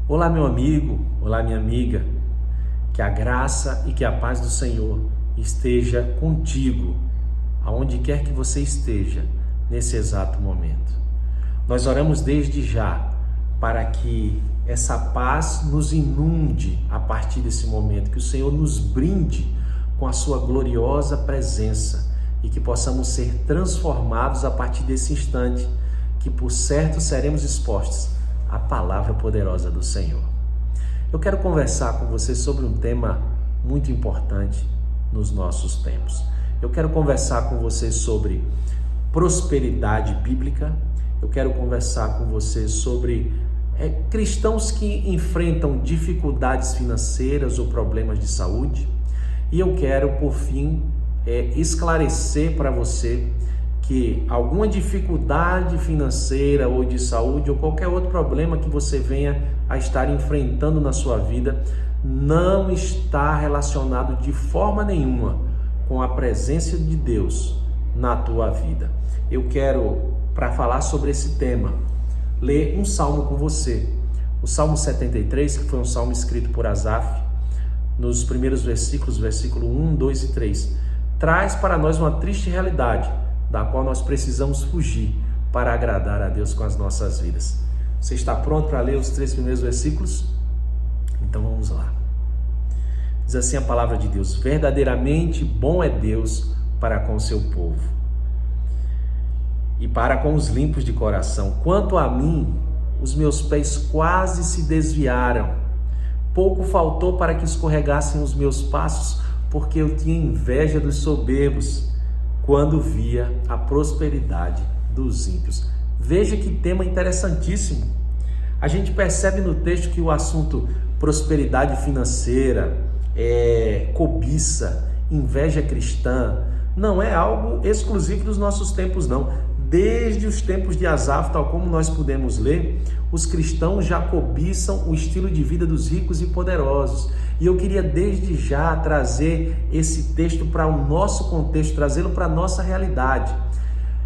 Olá, meu amigo, olá, minha amiga, que a graça e que a paz do Senhor esteja contigo, aonde quer que você esteja, nesse exato momento. Nós oramos desde já para que essa paz nos inunde a partir desse momento, que o Senhor nos brinde com a sua gloriosa presença e que possamos ser transformados a partir desse instante, que por certo seremos expostos à palavra poderosa do Senhor. Eu quero conversar com você sobre um tema muito importante nos nossos tempos. Eu quero conversar com você sobre prosperidade bíblica. Eu quero conversar com você sobre cristãos que enfrentam dificuldades financeiras ou problemas de saúde. E eu quero, por fim, esclarecer para você que alguma dificuldade financeira ou de saúde ou qualquer outro problema que você venha a estar enfrentando na sua vida não está relacionado de forma nenhuma com a presença de Deus na tua vida. Eu quero, para falar sobre esse tema, ler um salmo com você. O Salmo 73, que foi um salmo escrito por Asaf, nos primeiros versículos, versículo 1, 2 e 3, traz para nós uma triste realidade, da qual nós precisamos fugir para agradar a Deus com as nossas vidas. Você está pronto para ler os 3 primeiros versículos? Então vamos lá. Diz assim a palavra de Deus: verdadeiramente bom é Deus para com o seu povo e para com os limpos de coração. Quanto a mim, os meus pés quase se desviaram. Pouco faltou para que escorregassem os meus passos, porque eu tinha inveja dos soberbos, quando via a prosperidade dos ímpios. Veja que tema interessantíssimo. A gente percebe no texto que o assunto prosperidade financeira, cobiça, inveja cristã, não é algo exclusivo dos nossos tempos, não. Desde os tempos de Asaf, tal como nós podemos ler, os cristãos já cobiçam o estilo de vida dos ricos e poderosos. E eu queria desde já trazer esse texto para o nosso contexto, trazê-lo para a nossa realidade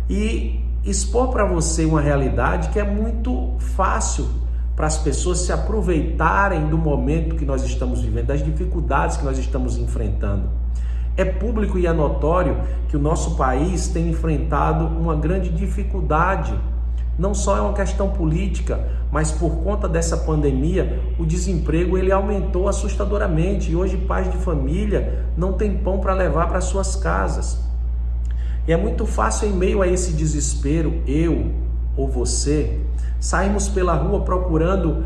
e expor para você uma realidade que é muito fácil para as pessoas se aproveitarem do momento que nós estamos vivendo, das dificuldades que nós estamos enfrentando. É público e é notório que o nosso país tem enfrentado uma grande dificuldade. Não só é uma questão política, mas por conta dessa pandemia, o desemprego ele aumentou assustadoramente e hoje pais de família não têm pão para levar para suas casas. E é muito fácil, em meio a esse desespero, eu ou você, sairmos pela rua procurando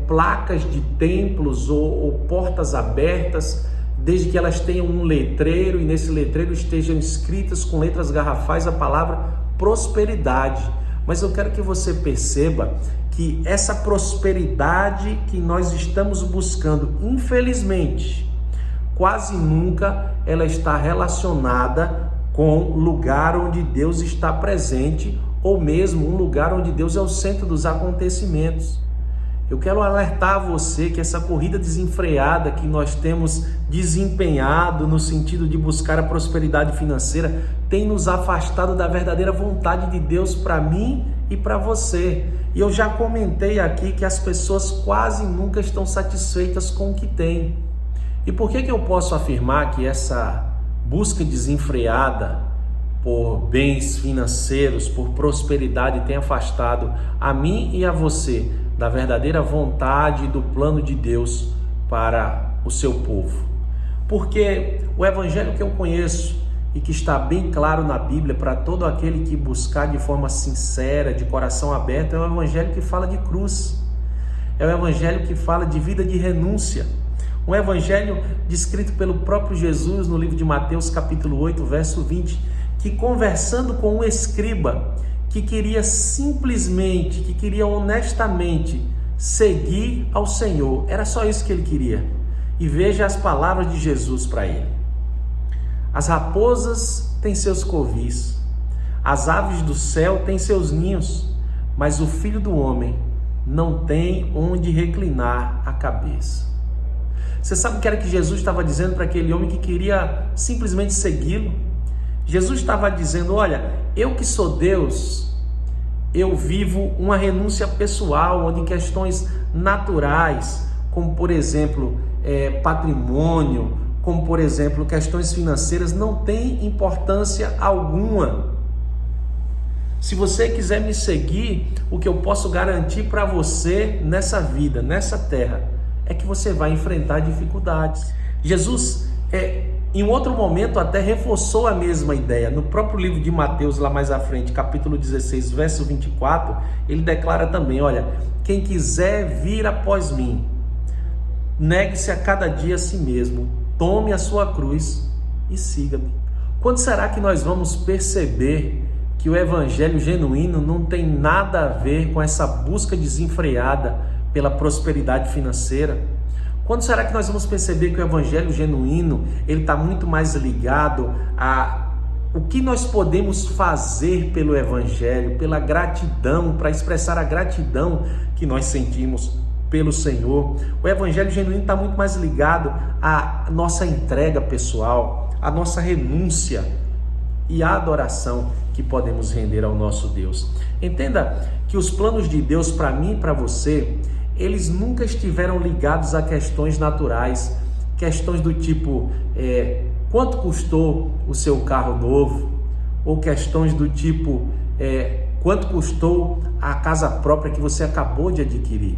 placas de templos ou portas abertas, desde que elas tenham um letreiro e nesse letreiro estejam escritas com letras garrafais a palavra prosperidade. Mas eu quero que você perceba que essa prosperidade que nós estamos buscando, infelizmente, quase nunca ela está relacionada com o lugar onde Deus está presente ou mesmo um lugar onde Deus é o centro dos acontecimentos. Eu quero alertar você que essa corrida desenfreada que nós temos desempenhado no sentido de buscar a prosperidade financeira tem nos afastado da verdadeira vontade de Deus para mim e para você. E eu já comentei aqui que as pessoas quase nunca estão satisfeitas com o que têm. E por que eu posso afirmar que essa busca desenfreada por bens financeiros, por prosperidade, tem afastado a mim e a você da verdadeira vontade e do plano de Deus para o seu povo? Porque o evangelho que eu conheço e que está bem claro na Bíblia para todo aquele que buscar de forma sincera, de coração aberto, é um evangelho que fala de cruz, é um evangelho que fala de vida de renúncia, um evangelho descrito pelo próprio Jesus no livro de Mateus capítulo 8, verso 20, que conversando com um escriba que queria simplesmente, que queria honestamente seguir ao Senhor, era só isso que ele queria. E veja as palavras de Jesus para ele: as raposas têm seus covis, as aves do céu têm seus ninhos, mas o Filho do Homem não tem onde reclinar a cabeça. Você sabe o que era que Jesus estava dizendo para aquele homem que queria simplesmente segui-lo? Jesus estava dizendo: olha, eu que sou Deus, eu vivo uma renúncia pessoal, onde questões naturais, como por exemplo patrimônio, como por exemplo questões financeiras, não tem importância alguma. Se você quiser me seguir, o que eu posso garantir para você nessa vida, nessa terra, é que você vai enfrentar dificuldades. Jesus, em outro momento, até reforçou a mesma ideia. No próprio livro de Mateus, lá mais à frente, capítulo 16, verso 24, ele declara também, olha, quem quiser vir após mim, negue-se a cada dia a si mesmo, tome a sua cruz e siga-me. Quando será que nós vamos perceber que o evangelho genuíno não tem nada a ver com essa busca desenfreada pela prosperidade financeira? Quando será que nós vamos perceber que o evangelho genuíno ele está muito mais ligado a o que nós podemos fazer pelo evangelho, pela gratidão, para expressar a gratidão que nós sentimos pelo Senhor? O evangelho genuíno está muito mais ligado à nossa entrega pessoal, à nossa renúncia e à adoração que podemos render ao nosso Deus. Entenda que os planos de Deus para mim e para você, eles nunca estiveram ligados a questões naturais, questões do tipo, quanto custou o seu carro novo? Ou questões do tipo, quanto custou a casa própria que você acabou de adquirir?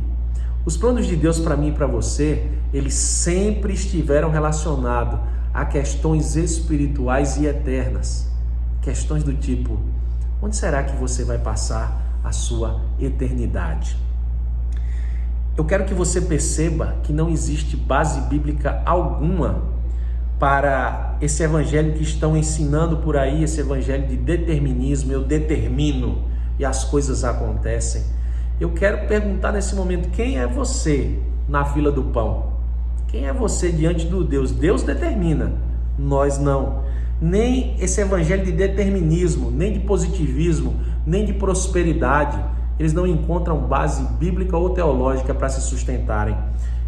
Os planos de Deus para mim e para você, eles sempre estiveram relacionados a questões espirituais e eternas. Questões do tipo, onde será que você vai passar a sua eternidade? Eu quero que você perceba que não existe base bíblica alguma para esse evangelho que estão ensinando por aí, esse evangelho de determinismo, eu determino e as coisas acontecem. Eu quero perguntar nesse momento, quem é você na fila do pão? Quem é você diante do Deus? Deus determina, nós não. Nem esse evangelho de determinismo, nem de positivismo, nem de prosperidade, eles não encontram base bíblica ou teológica para se sustentarem.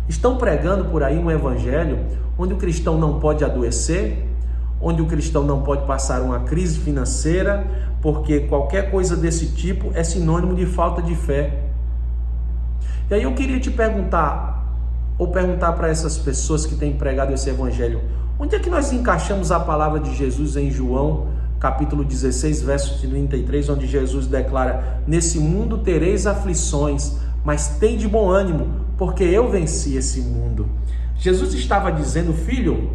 Estão pregando por aí um evangelho onde o cristão não pode adoecer, onde o cristão não pode passar uma crise financeira, porque qualquer coisa desse tipo é sinônimo de falta de fé. E aí eu queria te perguntar, ou perguntar para essas pessoas que têm pregado esse evangelho, onde é que nós encaixamos a palavra de Jesus em João, capítulo 16, verso 33, onde Jesus declara, nesse mundo tereis aflições, mas tem de bom ânimo, porque eu venci esse mundo. Jesus estava dizendo, filho,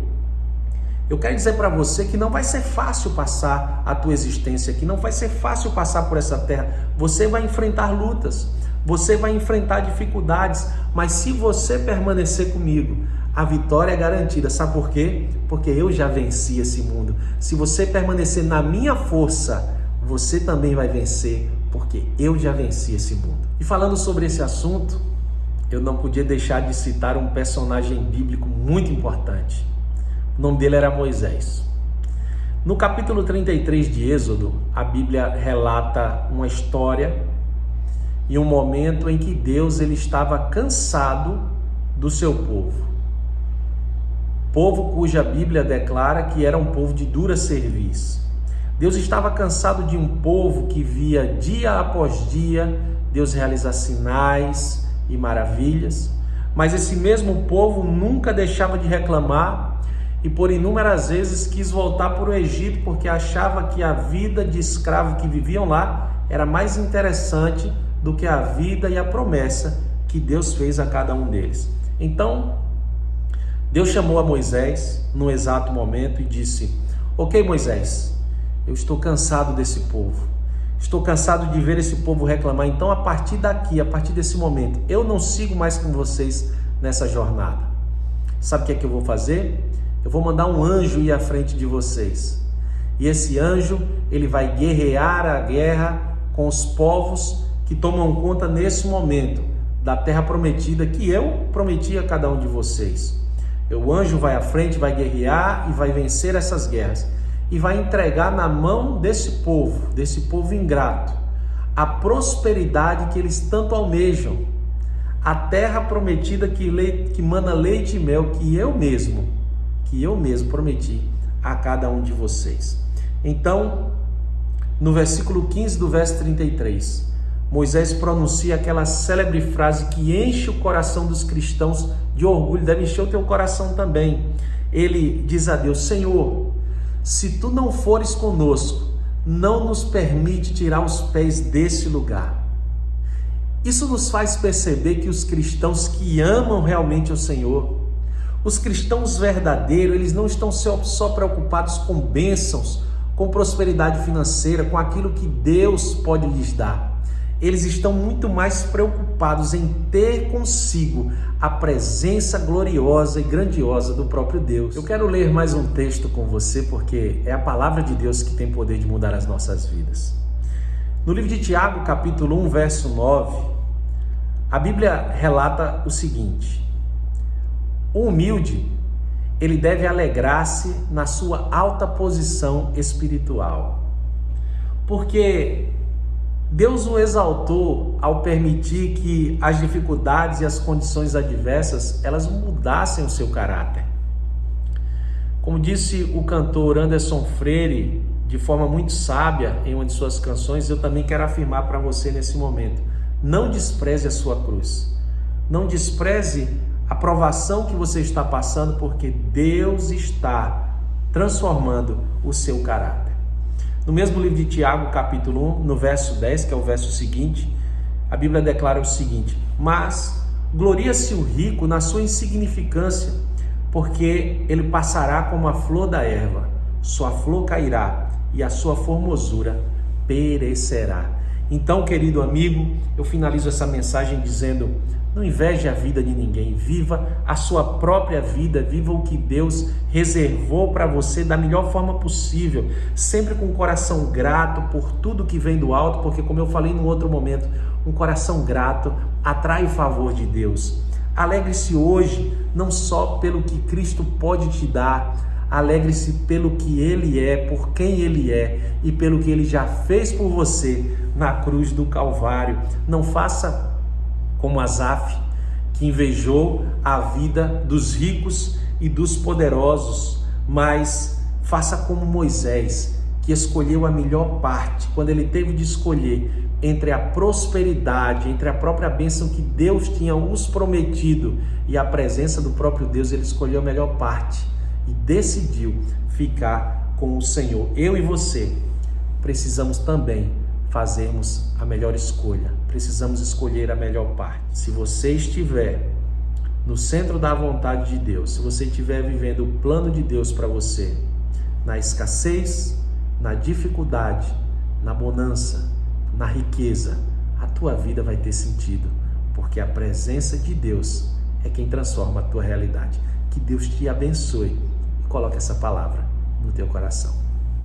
eu quero dizer para você que não vai ser fácil passar a tua existência aqui, não vai ser fácil passar por essa terra, você vai enfrentar lutas, você vai enfrentar dificuldades, mas se você permanecer comigo, a vitória é garantida. Sabe por quê? Porque eu já venci esse mundo. Se você permanecer na minha força, você também vai vencer, porque eu já venci esse mundo. E falando sobre esse assunto, eu não podia deixar de citar um personagem bíblico muito importante. O nome dele era Moisés. No capítulo 33 de Êxodo, a Bíblia relata uma história e um momento em que Deus ele estava cansado do seu povo. Povo cuja Bíblia declara que era um povo de dura cerviz. Deus estava cansado de um povo que via dia após dia Deus realizar sinais e maravilhas, mas esse mesmo povo nunca deixava de reclamar e por inúmeras vezes quis voltar para o Egito porque achava que a vida de escravo que viviam lá era mais interessante do que a vida e a promessa que Deus fez a cada um deles. Então, Deus chamou a Moisés no exato momento e disse, ok Moisés, eu estou cansado desse povo, estou cansado de ver esse povo reclamar, então a partir daqui, a partir desse momento, eu não sigo mais com vocês nessa jornada. Sabe o que é que eu vou fazer? Eu vou mandar um anjo ir à frente de vocês, e esse anjo, ele vai guerrear a guerra com os povos que tomam conta nesse momento da terra prometida que eu prometi a cada um de vocês. O anjo vai à frente, vai guerrear e vai vencer essas guerras. E vai entregar na mão desse povo ingrato, a prosperidade que eles tanto almejam. A terra prometida que mana leite e mel, que eu mesmo prometi a cada um de vocês. Então, no versículo 15 do verso 33, Moisés pronuncia aquela célebre frase que enche o coração dos cristãos de orgulho, deve encher o teu coração também. Ele diz a Deus: Senhor, se tu não fores conosco, não nos permite tirar os pés desse lugar. Isso nos faz perceber que os cristãos que amam realmente o Senhor, os cristãos verdadeiros, eles não estão só preocupados com bênçãos, com prosperidade financeira, com aquilo que Deus pode lhes dar. Eles estão muito mais preocupados em ter consigo a presença gloriosa e grandiosa do próprio Deus. Eu quero ler mais um texto com você, porque é a palavra de Deus que tem poder de mudar as nossas vidas. No livro de Tiago, capítulo 1, verso 9, a Bíblia relata o seguinte: o humilde, ele deve alegrar-se na sua alta posição espiritual, porque Deus o exaltou ao permitir que as dificuldades e as condições adversas, elas mudassem o seu caráter. Como disse o cantor Anderson Freire, de forma muito sábia em uma de suas canções, eu também quero afirmar para você nesse momento: não despreze a sua cruz. Não despreze a provação que você está passando, porque Deus está transformando o seu caráter. No mesmo livro de Tiago, capítulo 1, no verso 10, que é o verso seguinte, a Bíblia declara o seguinte: mas gloria-se o rico na sua insignificância, porque ele passará como a flor da erva, sua flor cairá e a sua formosura perecerá. Então, querido amigo, eu finalizo essa mensagem dizendo: não inveje a vida de ninguém, viva a sua própria vida, viva o que Deus reservou para você da melhor forma possível, sempre com um coração grato por tudo que vem do alto, porque, como eu falei num outro momento, um coração grato atrai o favor de Deus. Alegre-se hoje, não só pelo que Cristo pode te dar, alegre-se pelo que Ele é, por quem Ele é e pelo que Ele já fez por você na cruz do Calvário. Não faça como Asaf, que invejou a vida dos ricos e dos poderosos, mas faça como Moisés, que escolheu a melhor parte, quando ele teve de escolher entre a prosperidade, entre a própria bênção que Deus tinha os prometido e a presença do próprio Deus, ele escolheu a melhor parte e decidiu ficar com o Senhor. Eu e você precisamos também fazermos a melhor escolha, precisamos escolher a melhor parte. Se você estiver no centro da vontade de Deus, se você estiver vivendo o plano de Deus para você, na escassez, na dificuldade, na bonança, na riqueza, a tua vida vai ter sentido, porque a presença de Deus é quem transforma a tua realidade. Que Deus te abençoe e coloque essa palavra no teu coração.